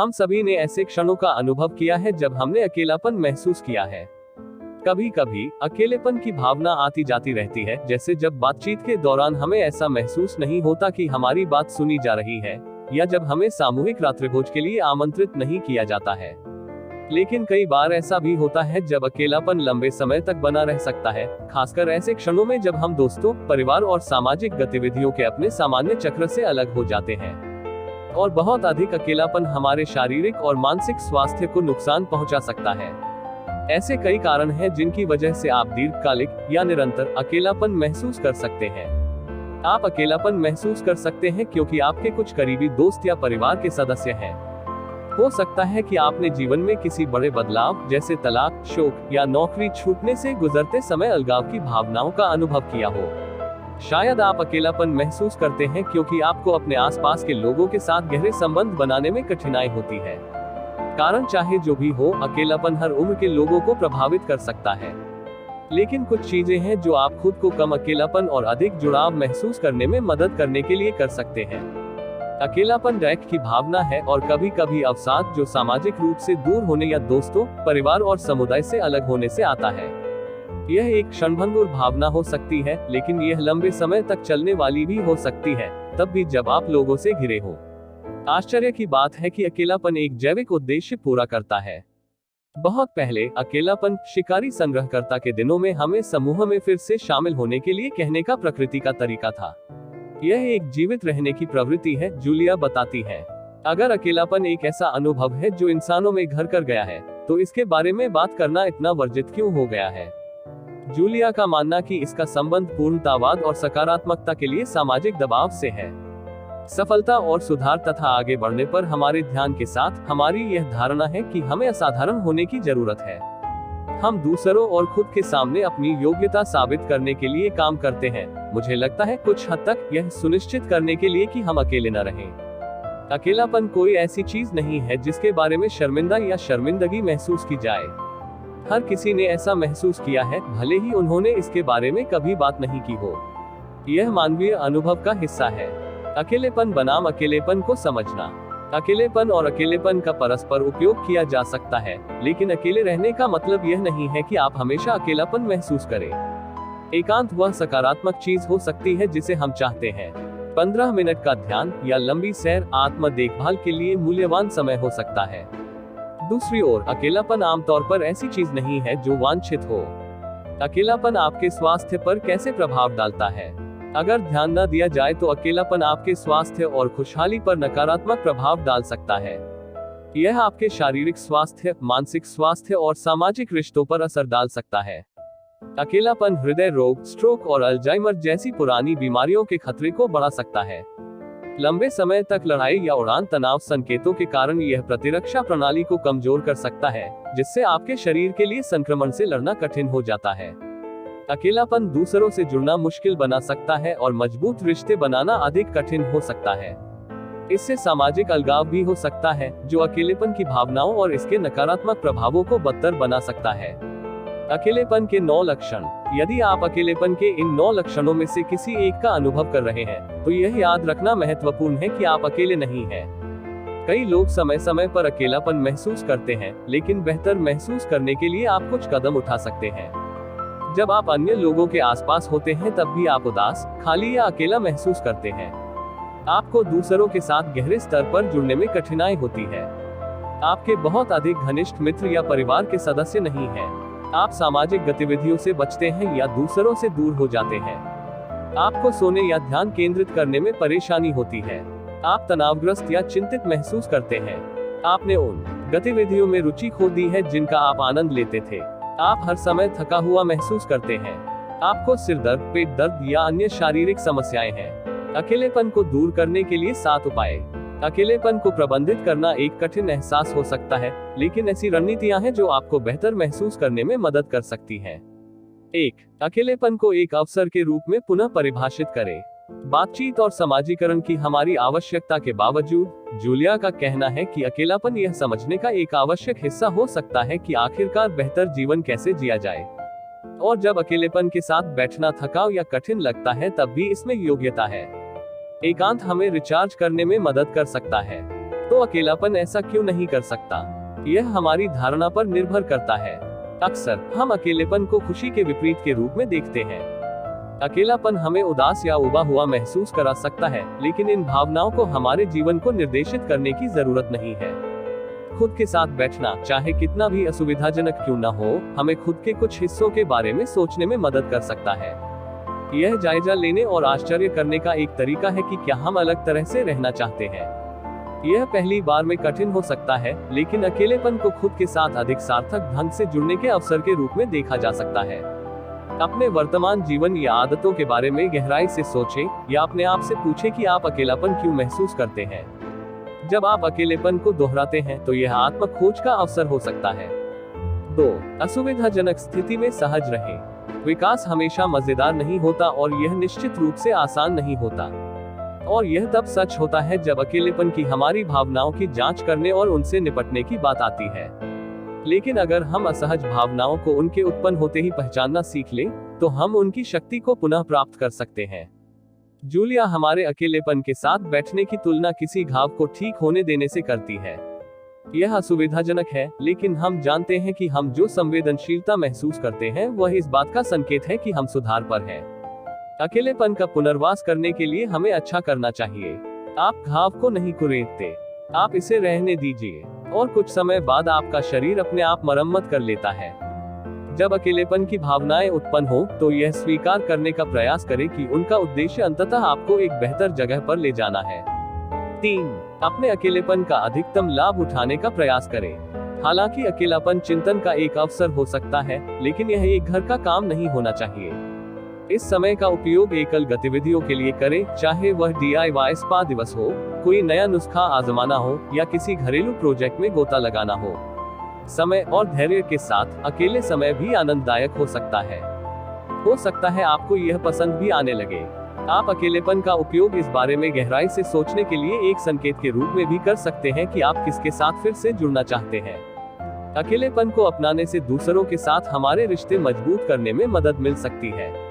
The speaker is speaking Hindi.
हम सभी ने ऐसे क्षणों का अनुभव किया है जब हमने अकेलापन महसूस किया है। कभी कभी अकेलेपन की भावना आती जाती रहती है, जैसे जब बातचीत के दौरान हमें ऐसा महसूस नहीं होता कि हमारी बात सुनी जा रही है, या जब हमें सामूहिक रात्रिभोज के लिए आमंत्रित नहीं किया जाता है। लेकिन कई बार ऐसा भी होता है जब अकेलापन लंबे समय तक बना रह सकता है, खासकर ऐसे क्षणों में जब हम दोस्तों, परिवार और सामाजिक गतिविधियों के अपने सामान्य चक्र से अलग हो जाते हैं। और बहुत अधिक अकेलापन हमारे शारीरिक और मानसिक स्वास्थ्य को नुकसान पहुंचा सकता है। ऐसे कई कारण हैं जिनकी वजह से आप दीर्घकालिक या निरंतर अकेलापन महसूस कर सकते हैं। आप अकेलापन महसूस कर सकते हैं क्योंकि आपके कुछ करीबी दोस्त या परिवार के सदस्य हैं। हो सकता है कि आपने जीवन में किसी बड़े बदलाव, जैसे तलाक, शोक या नौकरी छूटने से गुजरते समय अलगाव की भावनाओं का अनुभव किया हो। शायद आप अकेलापन महसूस करते हैं क्योंकि आपको अपने आसपास के लोगों के साथ गहरे संबंध बनाने में कठिनाई होती है। कारण चाहे जो भी हो, अकेलापन हर उम्र के लोगों को प्रभावित कर सकता है। लेकिन कुछ चीजें हैं जो आप खुद को कम अकेलापन और अधिक जुड़ाव महसूस करने में मदद करने के लिए कर सकते हैं। अकेलापन डैक की भावना है और कभी कभी अवसाद जो सामाजिक रूप से दूर होने या दोस्तों, परिवार और समुदाय से अलग होने से आता है। यह एक क्षणभंगुर भावना हो सकती है, लेकिन यह लंबे समय तक चलने वाली भी हो सकती है, तब भी जब आप लोगों से घिरे हो। आश्चर्य की बात है कि अकेलापन एक जैविक उद्देश्य पूरा करता है। बहुत पहले अकेलापन शिकारी संग्रहकर्ता के दिनों में हमें समूह में फिर से शामिल होने के लिए कहने का प्रकृति का तरीका था। यह एक जीवित रहने की प्रवृत्ति है, जूलिया बताती है। अगर अकेलापन एक ऐसा अनुभव है जो इंसानों में घर कर गया है, तो इसके बारे में बात करना इतना वर्जित क्यों हो गया है? जूलिया का मानना कि इसका संबंध पूर्णतावाद और सकारात्मकता के लिए सामाजिक दबाव से है। सफलता और सुधार तथा आगे बढ़ने पर हमारे ध्यान के साथ हमारी यह धारणा है कि हमें असाधारण होने की जरूरत है। हम दूसरों और खुद के सामने अपनी योग्यता साबित करने के लिए काम करते हैं। मुझे लगता है कुछ हद तक यह सुनिश्चित करने के लिए कि हम अकेले न रहें। अकेलापन कोई ऐसी चीज नहीं है जिसके बारे में शर्मिंदा या शर्मिंदगी महसूस की जाए। हर किसी ने ऐसा महसूस किया है, भले ही उन्होंने इसके बारे में कभी बात नहीं की हो। यह मानवीय अनुभव का हिस्सा है। अकेलेपन बनाम अकेलेपन को समझना। अकेलेपन और अकेलेपन का परस्पर उपयोग किया जा सकता है, लेकिन अकेले रहने का मतलब यह नहीं है कि आप हमेशा अकेलापन महसूस करें। एकांत वह सकारात्मक चीज हो सकती है जिसे हम चाहते हैं। 15 मिनट का ध्यान या लंबी सैर आत्म देखभाल के लिए मूल्यवान समय हो सकता है। दूसरी ओर, अकेलापन आमतौर पर ऐसी चीज नहीं है जो वांछित हो। अकेलापन आपके स्वास्थ्य पर कैसे प्रभाव डालता है? अगर ध्यान न दिया जाए तो अकेलापन आपके स्वास्थ्य और खुशहाली पर नकारात्मक प्रभाव डाल सकता है। यह आपके शारीरिक स्वास्थ्य, मानसिक स्वास्थ्य और सामाजिक रिश्तों पर असर डाल सकता है। अकेलापन हृदय रोग, स्ट्रोक और अल्जाइमर जैसी पुरानी बीमारियों के खतरे को बढ़ा सकता है। लंबे समय तक लड़ाई या उड़ान तनाव संकेतों के कारण यह प्रतिरक्षा प्रणाली को कमजोर कर सकता है, जिससे आपके शरीर के लिए संक्रमण से लड़ना कठिन हो जाता है। अकेलापन दूसरों से जुड़ना मुश्किल बना सकता है और मजबूत रिश्ते बनाना अधिक कठिन हो सकता है। इससे सामाजिक अलगाव भी हो सकता है, जो अकेलेपन की भावनाओं और इसके नकारात्मक प्रभावों को बदतर बना सकता है। अकेलेपन के 9 लक्षण। यदि आप अकेलेपन के इन 9 लक्षणों में से किसी एक का अनुभव कर रहे हैं, तो यह याद रखना महत्वपूर्ण है कि आप अकेले नहीं हैं। कई लोग समय समय पर अकेलापन महसूस करते हैं, लेकिन बेहतर महसूस करने के लिए आप कुछ कदम उठा सकते हैं। जब आप अन्य लोगों के आसपास होते हैं तब भी आप उदास, खाली या अकेला महसूस करते हैं। आपको दूसरों के साथ गहरे स्तर पर जुड़ने में कठिनाई होती है। आपके बहुत अधिक घनिष्ठ मित्र या परिवार के सदस्य नहीं हैं। आप सामाजिक गतिविधियों से बचते हैं या दूसरों से दूर हो जाते हैं। आपको सोने या ध्यान केंद्रित करने में परेशानी होती है। आप तनावग्रस्त या चिंतित महसूस करते हैं। आपने उन गतिविधियों में रुचि खो दी है जिनका आप आनंद लेते थे। आप हर समय थका हुआ महसूस करते हैं। आपको सिर दर्द, पेट दर्द या अन्य शारीरिक समस्याएं हैं। अकेलेपन को दूर करने के लिए 7 उपाय। अकेलेपन को प्रबंधित करना एक कठिन एहसास हो सकता है, लेकिन ऐसी रणनीतियां हैं जो आपको बेहतर महसूस करने में मदद कर सकती हैं। 1. अकेलेपन को एक अवसर के रूप में पुनः परिभाषित करें। बातचीत और समाजीकरण की हमारी आवश्यकता के बावजूद, जूलिया का कहना है कि अकेलापन यह समझने का एक आवश्यक हिस्सा हो सकता है कि आखिरकार बेहतर जीवन कैसे जिया जाए। और जब अकेलेपन के साथ बैठना थकाऊ या कठिन लगता है, तब भी इसमें योग्यता है। एकांत हमें रिचार्ज करने में मदद कर सकता है। तो अकेलापन ऐसा क्यों नहीं कर सकता? यह हमारी धारणा पर निर्भर करता है। अक्सर हम अकेलेपन को खुशी के विपरीत के रूप में देखते हैं। अकेलापन हमें उदास या उबा हुआ महसूस करा सकता है, लेकिन इन भावनाओं को हमारे जीवन को निर्देशित करने की जरूरत नहीं है। खुद के साथ बैठना, चाहे कितना भी असुविधाजनक क्यों न हो, हमें खुद के कुछ हिस्सों के बारे में सोचने में मदद कर सकता है। यह जायजा लेने और आश्चर्य करने का एक तरीका है कि क्या हम अलग तरह से रहना चाहते हैं। यह पहली बार में कठिन हो सकता है, लेकिन अकेलेपन को खुद के साथ अधिक सार्थक ढंग से जुड़ने के अवसर के रूप में देखा जा सकता है। अपने वर्तमान जीवन या आदतों के बारे में गहराई से सोचें, या अपने आप से पूछें कि आप अकेलापन क्यों महसूस करते हैं। जब आप अकेलेपन को दोहराते हैं तो यह आत्म खोज का अवसर हो सकता है। 2. असुविधाजनक स्थिति में सहज रहें। विकास हमेशा मजेदार नहीं होता और यह निश्चित रूप से आसान नहीं होता। और यह तब सच होता है जब अकेलेपन की हमारी भावनाओं की जांच करने और उनसे निपटने की बात आती है। लेकिन अगर हम असहज भावनाओं को उनके उत्पन्न होते ही पहचानना सीख लें, तो हम उनकी शक्ति को पुनः प्राप्त कर सकते हैं। जूलिया हमारे अकेलेपन के साथ बैठने की तुलना किसी घाव को ठीक होने देने से करती है। यह असुविधाजनक है, लेकिन हम जानते हैं कि हम जो संवेदनशीलता महसूस करते हैं वह इस बात का संकेत है कि हम सुधार पर हैं। अकेलेपन का पुनर्वास करने के लिए हमें अच्छा करना चाहिए। आप घाव को नहीं कुरेदते, आप इसे रहने दीजिए, और कुछ समय बाद आपका शरीर अपने आप मरम्मत कर लेता है। जब अकेलेपन की भावनाएं उत्पन्न हो, तो यह स्वीकार करने का प्रयास करें कि उनका उद्देश्य अंततः आपको एक बेहतर जगह पर ले जाना है। 3. अपने अकेलेपन का अधिकतम लाभ उठाने का प्रयास करें। हालांकि अकेलापन चिंतन का एक अवसर हो सकता है, लेकिन यह एक घर का काम नहीं होना चाहिए। इस समय का उपयोग एकल गतिविधियों के लिए करें, चाहे वह DIY स्पा दिवस हो, कोई नया नुस्खा आजमाना हो, या किसी घरेलू प्रोजेक्ट में गोता लगाना हो। समय और धैर्य के साथ अकेले समय भी आनंददायक हो सकता है। हो सकता है आपको यह पसंद भी आने लगे। आप अकेलेपन का उपयोग इस बारे में गहराई से सोचने के लिए एक संकेत के रूप में भी कर सकते हैं कि आप किसके साथ फिर से जुड़ना चाहते हैं। अकेलेपन को अपनाने से दूसरों के साथ हमारे रिश्ते मजबूत करने में मदद मिल सकती है।